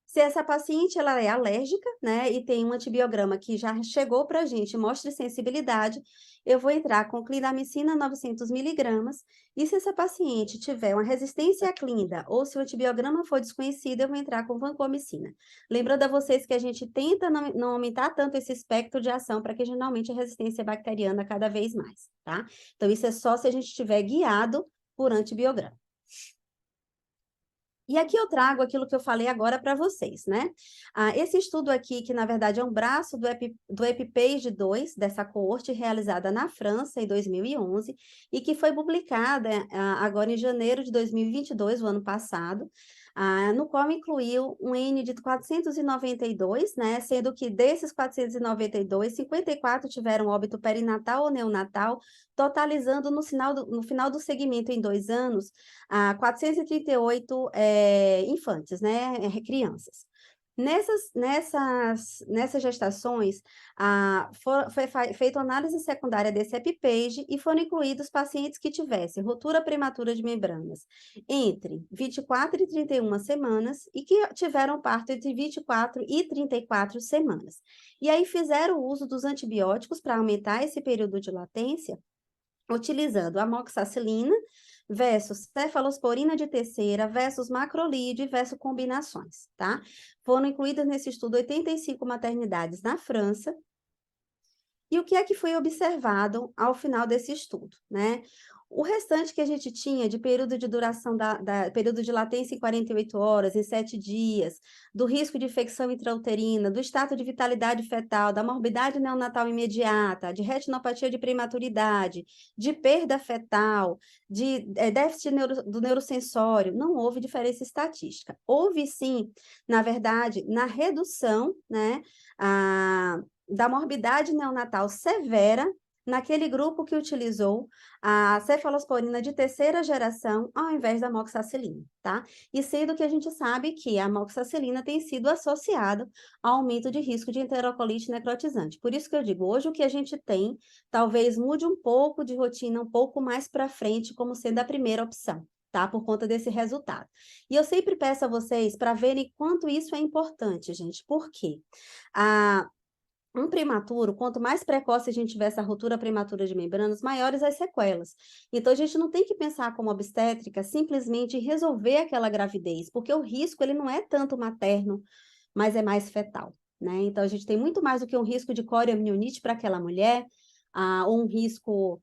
[SPEAKER 1] Se essa paciente ela é alérgica, né, e tem um antibiograma que já chegou para a gente, mostra sensibilidade, eu vou entrar com clindamicina 900 miligramas, e se essa paciente tiver uma resistência à clinda, ou se o antibiograma for desconhecido, eu vou entrar com vancomicina. Lembrando a vocês que a gente tenta não aumentar tanto esse espectro de ação, para que a gente aumente a resistência bacteriana cada vez mais, tá? Então, isso é só se a gente estiver guiado por antibiograma. E aqui eu trago aquilo que eu falei agora para vocês, né? Esse estudo aqui, que na verdade é um braço do EpiPage 2, dessa coorte realizada na França em 2011, e que foi publicada agora em janeiro de 2022, o ano passado, no qual incluiu um N de 492, né? Sendo que desses 492, 54 tiveram óbito perinatal ou neonatal, totalizando no final do segmento em 2 anos, 438 infantes, né, crianças. Nessas gestações, foi feita análise secundária desse EpiPage e foram incluídos pacientes que tivessem ruptura prematura de membranas entre 24 e 31 semanas e que tiveram parto entre 24 e 34 semanas. E aí fizeram o uso dos antibióticos para aumentar esse período de latência, utilizando amoxicilina versus cefalosporina de terceira versus macrolide versus combinações, tá? Foram incluídas nesse estudo 85 maternidades na França. E o que é que foi observado ao final desse estudo, né? O restante que a gente tinha de período de duração período de latência em 48 horas, em 7 dias, do risco de infecção intrauterina, do estado de vitalidade fetal, da morbidade neonatal imediata, de retinopatia de prematuridade, de perda fetal, de déficit do neurosensório, não houve diferença estatística. Houve sim, na verdade, na redução, né, da morbidade neonatal severa naquele grupo que utilizou a cefalosporina de terceira geração ao invés da amoxicilina, tá? E sendo que a gente sabe que a amoxicilina tem sido associada ao aumento de risco de enterocolite necrotizante. Por isso que eu digo, hoje o que a gente tem talvez mude um pouco de rotina, um pouco mais para frente, como sendo a primeira opção, tá? Por conta desse resultado. E eu sempre peço a vocês para verem quanto isso é importante, gente. Por quê? Um prematuro, quanto mais precoce a gente tiver essa ruptura prematura de membranas, maiores as sequelas. Então, a gente não tem que pensar como obstétrica simplesmente em resolver aquela gravidez, porque o risco ele não é tanto materno, mas é mais fetal, né? Então, a gente tem muito mais do que um risco de corioamnionites para aquela mulher, ou um risco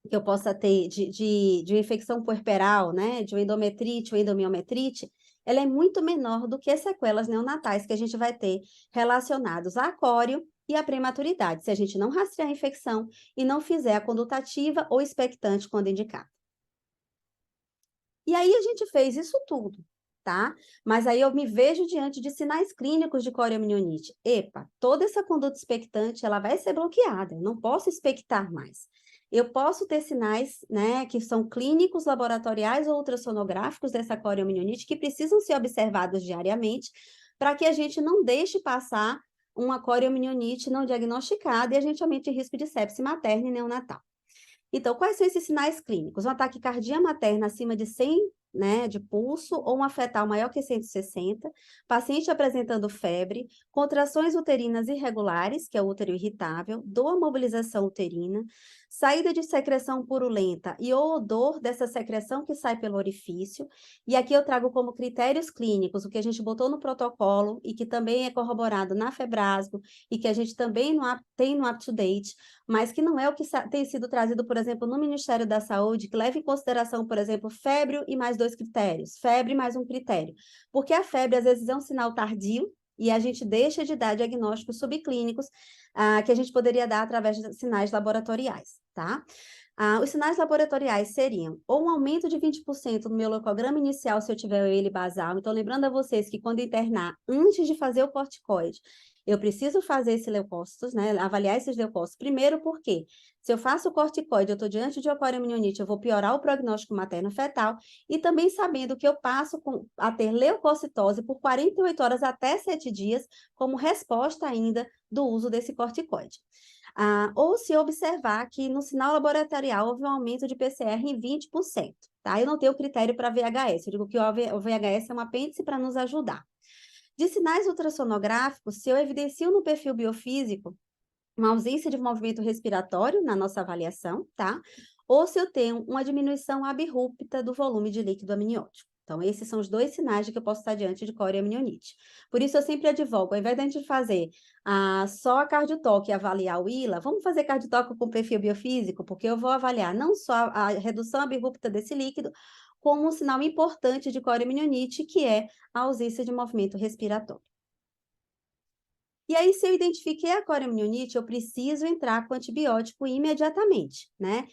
[SPEAKER 1] que eu possa ter de infecção puerperal, né? De endometrite ou endomiometrite, ela é muito menor do que as sequelas neonatais que a gente vai ter relacionados a córeo e a prematuridade, se a gente não rastrear a infecção e não fizer a conduta ativa ou expectante quando indicado. E aí a gente fez isso tudo. tá? Mas aí eu me vejo diante de sinais clínicos de coriomielite. Epa, toda essa conduta expectante, ela vai ser bloqueada, eu não posso expectar mais. Eu posso ter sinais, né, que são clínicos, laboratoriais ou ultrassonográficos dessa coriomielite que precisam ser observados diariamente para que a gente não deixe passar uma coriomielite não diagnosticada e a gente aumente o risco de sepse materna e neonatal. Então, quais são esses sinais clínicos? Uma taquicardia materna acima de 100, né, de pulso, ou uma fetal maior que 160, paciente apresentando febre, contrações uterinas irregulares, que é o útero irritável, dor, mobilização uterina, saída de secreção purulenta e o odor dessa secreção que sai pelo orifício. E aqui eu trago como critérios clínicos o que a gente botou no protocolo e que também é corroborado na Febrasgo e que a gente também tem no UpToDate, mas que não é o que tem sido trazido, por exemplo, no Ministério da Saúde, que leva em consideração, por exemplo, febre e mais 2 critérios, febre mais um critério. Porque a febre, às vezes, é um sinal tardio e a gente deixa de dar diagnósticos subclínicos que a gente poderia dar através de sinais laboratoriais, tá? Os sinais laboratoriais seriam ou um aumento de 20% no meu leucograma inicial se eu tiver ele basal. Então, lembrando a vocês que quando internar, antes de fazer o corticoide, eu preciso fazer esses leucócitos, né? Avaliar esses leucócitos. Primeiro, porque se eu faço o corticoide, eu estou diante de coriomielite, eu vou piorar o prognóstico materno-fetal. E também sabendo que eu passo a ter leucocitose por 48 horas até 7 dias, como resposta ainda do uso desse corticoide. Ou se observar que no sinal laboratorial houve um aumento de PCR em 20%, tá? Eu não tenho critério para VHS, eu digo que o VHS é um apêndice para nos ajudar. De sinais ultrassonográficos, se eu evidencio no perfil biofísico uma ausência de movimento respiratório na nossa avaliação, tá? Ou se eu tenho uma diminuição abrupta do volume de líquido amniótico. Então, esses são os 2 sinais de que eu posso estar diante de coriomielite. Por isso, eu sempre advogo, ao invés de a gente fazer só a cardiotoque e avaliar o ILA, vamos fazer cardiotoque com perfil biofísico, porque eu vou avaliar não só a redução abrupta desse líquido, como um sinal importante de coriomielite, que é a ausência de movimento respiratório. E aí, se eu identifiquei a coriomielite, eu preciso entrar com antibiótico imediatamente, né?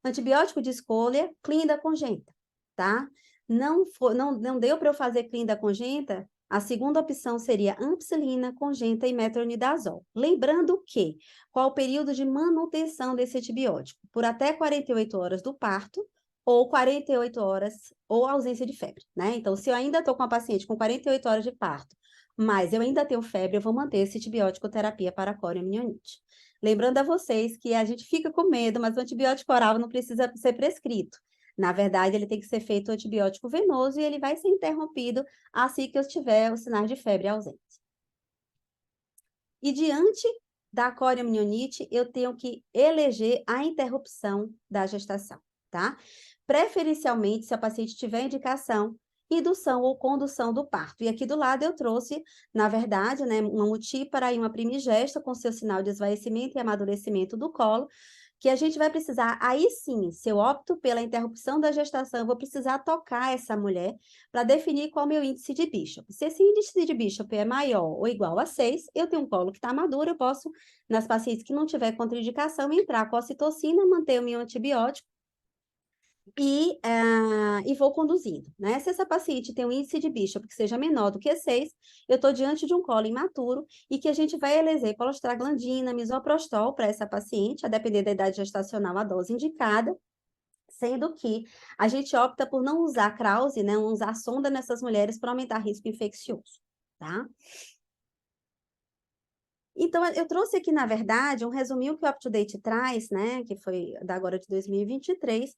[SPEAKER 1] Antibiótico de escolha, clínica congênita, tá? Não deu para eu fazer clínica congênita, a segunda opção seria ampicilina, congênita e metronidazol. Lembrando que, qual o período de manutenção desse antibiótico? Por até 48 horas do parto, ou 48 horas, ou ausência de febre, né? Então, se eu ainda estou com a paciente com 48 horas de parto, mas eu ainda tenho febre, eu vou manter esse antibiótico terapia para coriomielite. Lembrando a vocês que a gente fica com medo, mas o antibiótico oral não precisa ser prescrito. Na verdade, ele tem que ser feito o antibiótico venoso e ele vai ser interrompido assim que eu tiver os sinais de febre ausentes. E diante da coriomielite, eu tenho que eleger a interrupção da gestação, tá? Preferencialmente, se a paciente tiver indicação, indução ou condução do parto. E aqui do lado eu trouxe, na verdade, né, uma multípara e uma primigesta com seu sinal de esvaecimento e amadurecimento do colo, que a gente vai precisar, aí sim, se eu opto pela interrupção da gestação, eu vou precisar tocar essa mulher para definir qual é o meu índice de Bishop. Se esse índice de Bishop é maior ou igual a 6, eu tenho um colo que está maduro, eu posso, nas pacientes que não tiver contraindicação, entrar com a ocitocina, manter o meu antibiótico, e vou conduzindo, né? Se essa paciente tem um índice de Bishop que seja menor do que 6, eu estou diante de um colo imaturo e que a gente vai eleger colostraglandina, misoprostol para essa paciente, a depender da idade gestacional, a dose indicada, sendo que a gente opta por não usar Krause, né? Não usar sonda nessas mulheres para aumentar risco infeccioso, tá? Então, eu trouxe aqui, na verdade, um resuminho que o UpToDate traz, né, que foi da agora de 2023,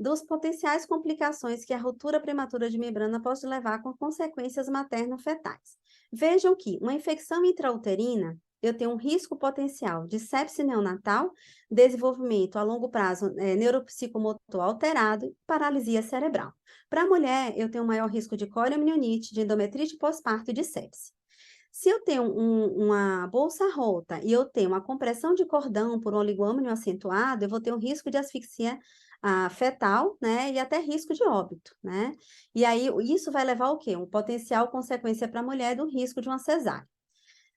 [SPEAKER 1] dos potenciais complicações que a ruptura prematura de membrana pode levar com consequências materno-fetais. Vejam que uma infecção intrauterina, eu tenho um risco potencial de sepse neonatal, desenvolvimento a longo prazo neuropsicomotor alterado e paralisia cerebral. Para a mulher, eu tenho um maior risco de coriomielite, de endometrite pós-parto e de sepse. Se eu tenho uma bolsa rota e eu tenho uma compressão de cordão por um oligoâmnio acentuado, eu vou ter um risco de asfixia fetal, né, e até risco de óbito, né? E aí, isso vai levar ao quê? Um potencial consequência para a mulher do risco de uma cesárea.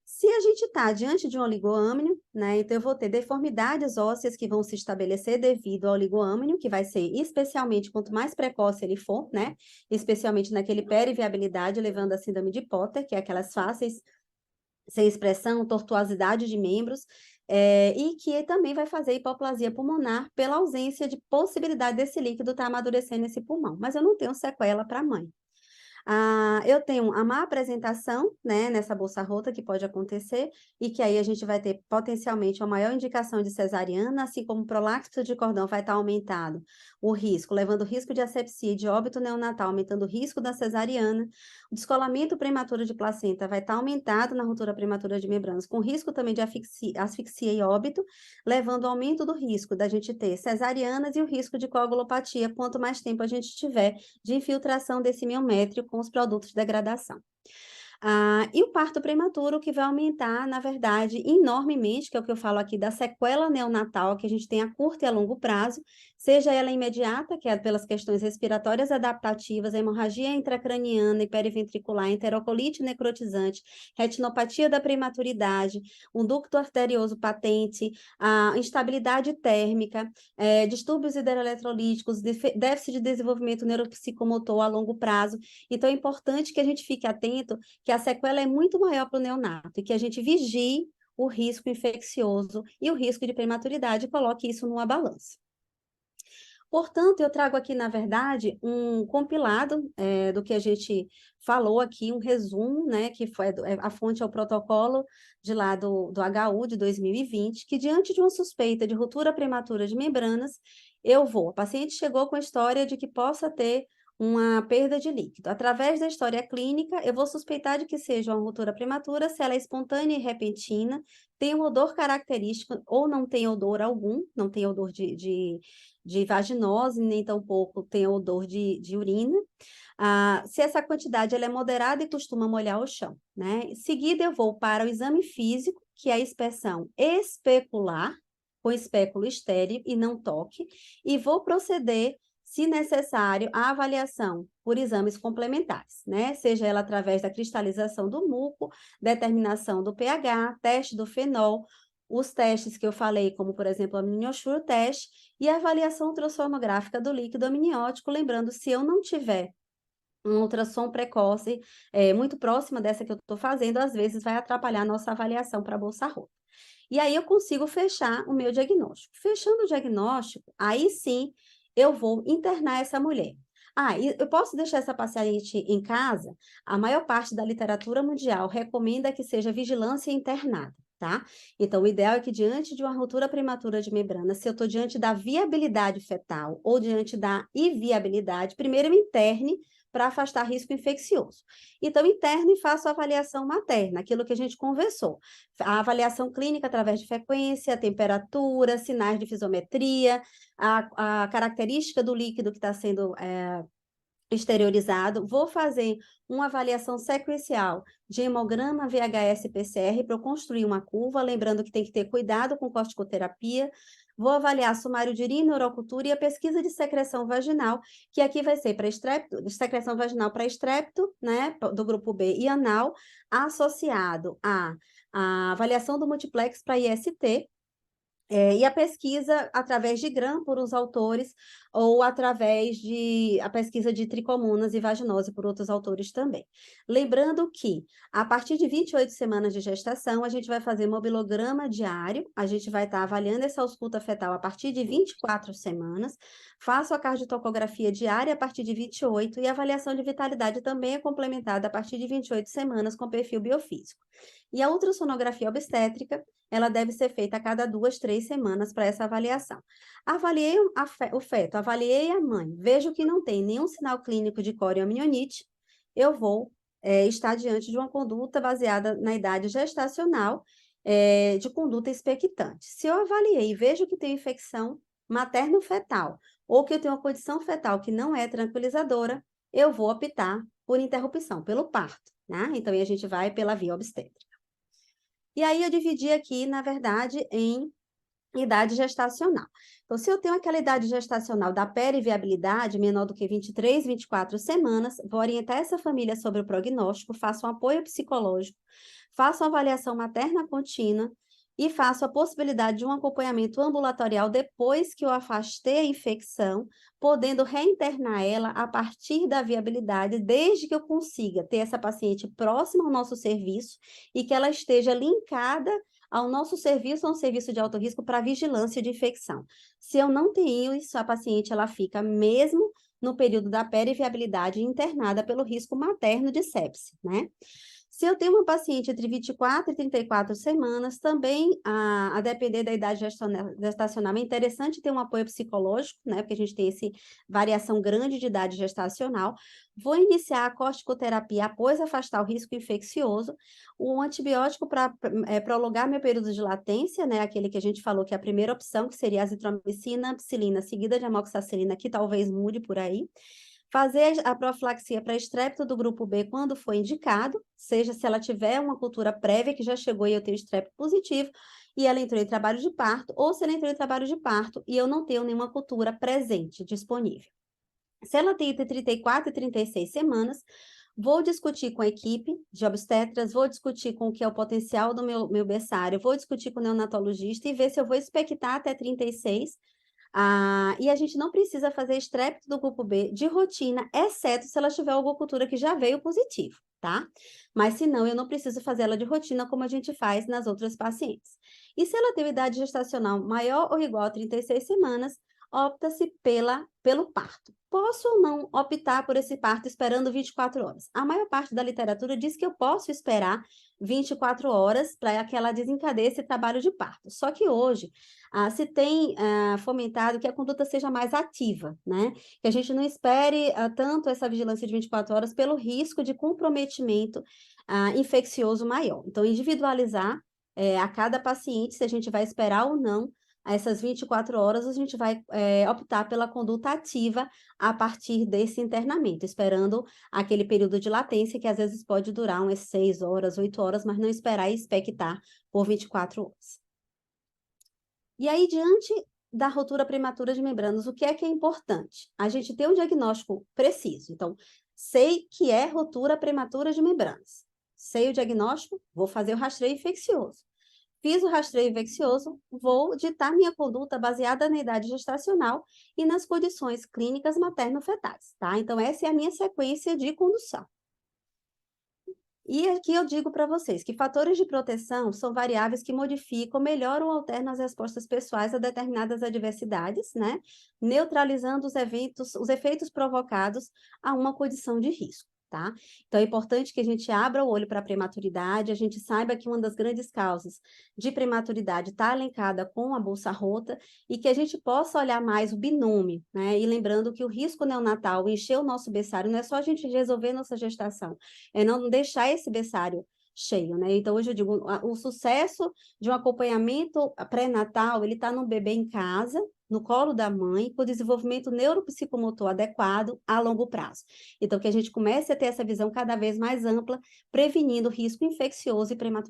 [SPEAKER 1] Se a gente está diante de um oligoâmnio, né, então eu vou ter deformidades ósseas que vão se estabelecer devido ao oligoâmnio, que vai ser especialmente quanto mais precoce ele for, né, especialmente naquele periviabilidade, levando a síndrome de Potter, que é aquelas fáceis sem expressão, tortuosidade de membros, e que também vai fazer hipoplasia pulmonar pela ausência de possibilidade desse líquido estar amadurecendo nesse pulmão. Mas eu não tenho sequela para a mãe. Eu tenho a má apresentação, né, nessa bolsa rota que pode acontecer, e que aí a gente vai ter potencialmente uma maior indicação de cesariana, assim como o prolapso de cordão vai estar aumentado o risco, levando o risco de asepsia e de óbito neonatal, aumentando o risco da cesariana. O descolamento prematuro de placenta vai estar aumentado na ruptura prematura de membranas, com risco também de asfixia e óbito, levando ao aumento do risco da gente ter cesarianas e o risco de coagulopatia, quanto mais tempo a gente tiver de infiltração desse miométrio com os produtos de degradação. E o parto prematuro, que vai aumentar, na verdade, enormemente, que é o que eu falo aqui da sequela neonatal, que a gente tem a curto e a longo prazo, seja ela imediata, que é pelas questões respiratórias adaptativas, hemorragia intracraniana e periventricular, enterocolite necrotizante, retinopatia da prematuridade, um ducto arterioso patente, a instabilidade térmica, distúrbios hidroeletrolíticos, déficit de desenvolvimento neuropsicomotor a longo prazo. Então, é importante que a gente fique atento que a sequela é muito maior para o neonato e que a gente vigie o risco infeccioso e o risco de prematuridade e coloque isso numa balança. Portanto, eu trago aqui, na verdade, um compilado do que a gente falou aqui, um resumo, né, que foi a fonte é o protocolo de lá do HU de 2020, que diante de uma suspeita de ruptura prematura de membranas, a paciente chegou com a história de que possa ter uma perda de líquido. Através da história clínica, eu vou suspeitar de que seja uma ruptura prematura se ela é espontânea e repentina, tem um odor característico ou não tem odor algum, não tem odor de vaginose, nem tampouco tem odor de urina. Se essa quantidade ela é moderada e costuma molhar o chão, né? Em seguida, eu vou para o exame físico, que é a inspeção especular, com espéculo estéril e não toque, e vou proceder, se necessário, à avaliação por exames complementares, né? Seja ela através da cristalização do muco, determinação do pH, teste do fenol, os testes que eu falei, como, por exemplo, a miniosure teste, e a avaliação ultrassonográfica do líquido amniótico, lembrando, se eu não tiver uma ultrassom precoce, muito próxima dessa que eu estou fazendo, às vezes vai atrapalhar a nossa avaliação para a bolsa rota. E aí eu consigo fechar o meu diagnóstico. Fechando o diagnóstico, aí sim eu vou internar essa mulher. E eu posso deixar essa paciente em casa? A maior parte da literatura mundial recomenda que seja vigilância internada, tá? Então, o ideal é que diante de uma ruptura prematura de membrana, se eu estou diante da viabilidade fetal ou diante da inviabilidade, primeiro eu interne para afastar risco infeccioso. Então, interno e faço a avaliação materna, aquilo que a gente conversou. A avaliação clínica através de frequência, temperatura, sinais de fisiometria, a característica do líquido que está sendo exteriorizado. Vou fazer uma avaliação sequencial de hemograma VHS-PCR para eu construir uma curva, lembrando que tem que ter cuidado com corticoterapia. Vou avaliar sumário de urina, urocultura e a pesquisa de secreção vaginal, que aqui vai ser para estrépito, secreção vaginal para estrépito, né, do grupo B e anal, associado à avaliação do multiplex para IST, e a pesquisa através de GRAM por uns autores, ou através de a pesquisa de tricomonas e vaginose por outros autores também. Lembrando que, a partir de 28 semanas de gestação, a gente vai fazer mobilograma diário, a gente vai estar avaliando essa ausculta fetal a partir de 24 semanas, faço a cardiotocografia diária a partir de 28, e a avaliação de vitalidade também é complementada a partir de 28 semanas com perfil biofísico. E a ultrassonografia obstétrica, ela deve ser feita a cada 2, 3 semanas para essa avaliação. Avaliei o feto, avaliei a mãe, vejo que não tem nenhum sinal clínico de corioamnionites, eu vou estar diante de uma conduta baseada na idade gestacional, de conduta expectante. Se eu avaliei e vejo que tem infecção materno-fetal, ou que eu tenho uma condição fetal que não é tranquilizadora, eu vou optar por interrupção, pelo parto, né? Então, a gente vai pela via obstétrica. E aí eu dividi aqui, na verdade, em idade gestacional. Então, se eu tenho aquela idade gestacional da periviabilidade menor do que 23, 24 semanas, vou orientar essa família sobre o prognóstico, faço um apoio psicológico, faço uma avaliação materna contínua e faço a possibilidade de um acompanhamento ambulatorial depois que eu afastei a infecção, podendo reinternar ela a partir da viabilidade, desde que eu consiga ter essa paciente próxima ao nosso serviço e que ela esteja linkada ao nosso serviço, a um serviço de alto risco para vigilância de infecção. Se eu não tenho isso, a paciente ela fica mesmo no período da periviabilidade internada pelo risco materno de sepse, né? Se eu tenho uma paciente entre 24 e 34 semanas, também, a depender da idade gestacional, é interessante ter um apoio psicológico, né? Porque a gente tem essa variação grande de idade gestacional. Vou iniciar a corticoterapia após afastar o risco infeccioso, o antibiótico para prolongar meu período de latência, né? Aquele que a gente falou que é a primeira opção, que seria a azitromicina, ampicilina, seguida de amoxicilina, que talvez mude por aí. Fazer a profilaxia para estrépito do grupo B quando for indicado, seja se ela tiver uma cultura prévia que já chegou e eu tenho estrépito positivo, e ela entrou em trabalho de parto, ou se ela entrou em trabalho de parto e eu não tenho nenhuma cultura presente, disponível. Se ela tem entre 34 e 36 semanas, vou discutir com a equipe de obstetras, vou discutir com o que é o potencial do meu berçário, vou discutir com o neonatologista e ver se eu vou expectar até 36. E a gente não precisa fazer estrépito do grupo B de rotina, exceto se ela tiver alguma cultura que já veio positivo, tá? Mas se não, eu não preciso fazer ela de rotina como a gente faz nas outras pacientes. E se ela tem idade gestacional maior ou igual a 36 semanas, opta-se pelo parto. Posso ou não optar por esse parto esperando 24 horas? A maior parte da literatura diz que eu posso esperar 24 horas para que ela desencadeie esse trabalho de parto. Só que hoje se tem fomentado que a conduta seja mais ativa, né? Que a gente não espere tanto essa vigilância de 24 horas pelo risco de comprometimento infeccioso maior. Então, individualizar a cada paciente se a gente vai esperar ou não essas 24 horas, a gente vai optar pela conduta ativa a partir desse internamento, esperando aquele período de latência que às vezes pode durar umas 6 horas, 8 horas, mas não esperar e expectar por 24 horas. E aí, diante da ruptura prematura de membranas, o que é importante? A gente ter um diagnóstico preciso. Então, sei que é ruptura prematura de membranas. Sei o diagnóstico, vou fazer o rastreio infeccioso. Fiz o rastreio infeccioso, vou ditar minha conduta baseada na idade gestacional e nas condições clínicas materno-fetais, tá? Então, essa é a minha sequência de condução. E aqui eu digo para vocês que fatores de proteção são variáveis que modificam, melhoram ou alternam as respostas pessoais a determinadas adversidades, né? Neutralizando os efeitos provocados a uma condição de risco, tá? Então, é importante que a gente abra o olho para a prematuridade, a gente saiba que uma das grandes causas de prematuridade está elencada com a bolsa rota e que a gente possa olhar mais o binômio, né? E lembrando que o risco neonatal, encher o nosso berçário, não é só a gente resolver nossa gestação, é não deixar esse berçário cheio, né? Então, hoje eu digo, o sucesso de um acompanhamento pré-natal, ele está no bebê em casa, no colo da mãe, com desenvolvimento neuropsicomotor adequado a longo prazo. Então, que a gente comece a ter essa visão cada vez mais ampla, prevenindo risco infeccioso e prematuridade.